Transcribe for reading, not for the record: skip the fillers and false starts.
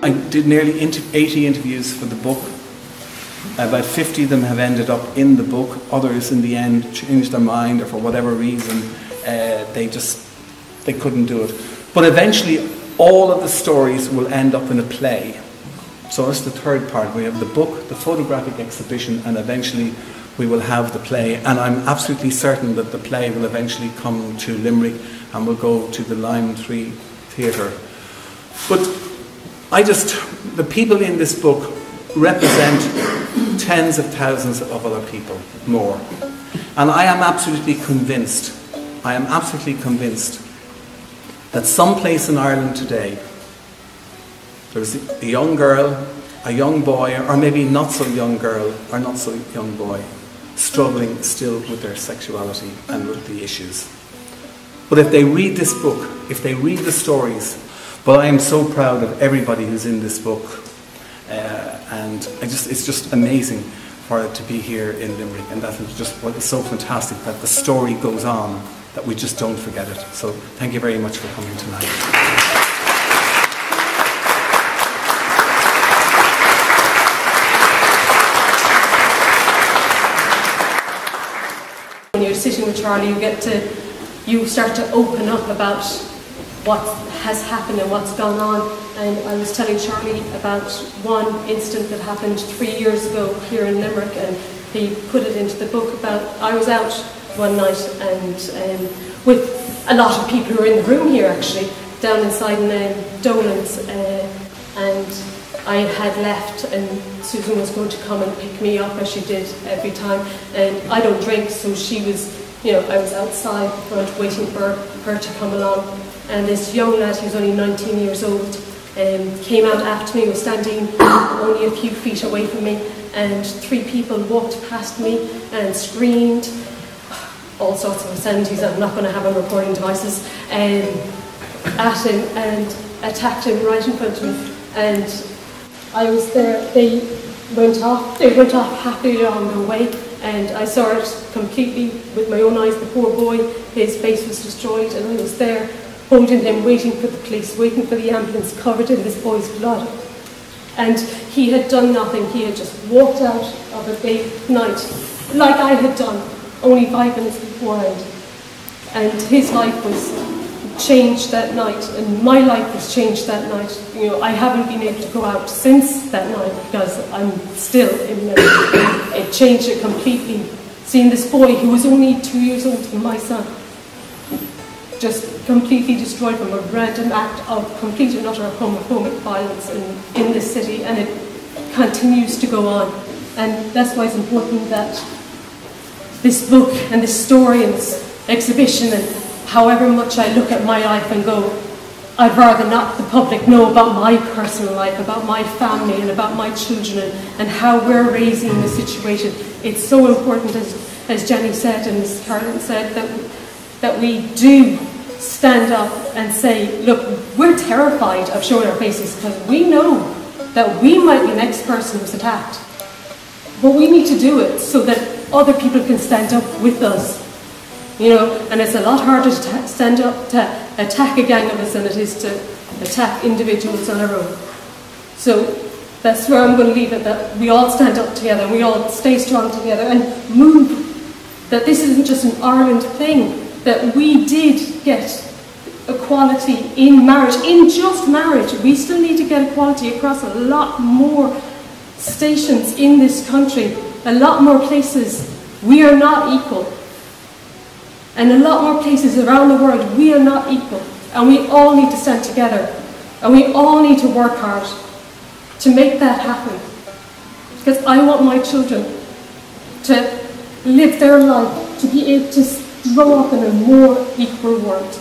I did nearly 80 interviews for the book. About 50 of them have ended up in the book. Others in the end changed their mind, or for whatever reason they couldn't do it. But eventually all of the stories will end up in a play. So that's the third part. We have the book, the photographic exhibition, and eventually we will have the play. And I'm absolutely certain that the play will eventually come to Limerick and will go to the Lime Tree Theatre. But the people in this book represent tens of thousands of other people more. And I am absolutely convinced that someplace in Ireland today, there's a young girl, a young boy, or maybe not so young girl, or not so young boy, struggling still with their sexuality and with the issues. But if they read this book, if they read the stories, but I am so proud of everybody who's in this book, and it's just amazing for it to be here in Limerick, and that is just what is so fantastic, that the story goes on, that we just don't forget it. So thank you very much for coming tonight. When you're sitting with Charlie, you start to open up about what has happened and what's gone on. And I was telling Charlie about one incident that happened 3 years ago here in Limerick, and he put it into the book about, I was out one night and with a lot of people who were in the room here actually, down inside Dolan's, and I had left and Susan was going to come and pick me up as she did every time, and I don't drink, so she was, I was outside front waiting for her to come along, and this young lad, he was only 19 years old, came out after me, was standing only a few feet away from me, and 3 people walked past me and screamed all sorts of obscenities. I'm not going to have him recording devices, at him and attacked him right in front of me, and I was there. They went off happily on their way, and I saw it completely with my own eyes. The poor boy, his face was destroyed, and I was there holding him, waiting for the police, waiting for the ambulance, covered in this boy's blood. And he had done nothing. He had just walked out of a big night, like I had done, only 5 minutes beforehand. And his life was changed that night, and my life was changed that night. I haven't been able to go out since that night because I'm still in Limerick. It changed it completely. Seeing this boy who was only 2 years older than my son, just completely destroyed from a random act of complete and utter homophobic violence in this city, and it continues to go on. And that's why it's important that this book and this story and this exhibition, and however much I look at my life and go, I'd rather not the public know about my personal life, about my family and about my children, and how we're raising the situation. It's so important, as Jenny said and as Carolyn said, that we do stand up and say, look, we're terrified of showing our faces because we know that we might be the next person who's attacked. But we need to do it so that other people can stand up with us. And it's a lot harder to stand up to attack a gang of us than it is to attack individuals on our own. So that's where I'm going to leave it, that we all stand up together, and we all stay strong together and move, that this isn't just an Ireland thing, that we did get equality in marriage, in just marriage. We still need to get equality across a lot more stations in this country, a lot more places. We are not equal. And a lot more places around the world, we are not equal. And we all need to stand together. And we all need to work hard to make that happen. Because I want my children to live their life, to be able to grow up in a more equal world.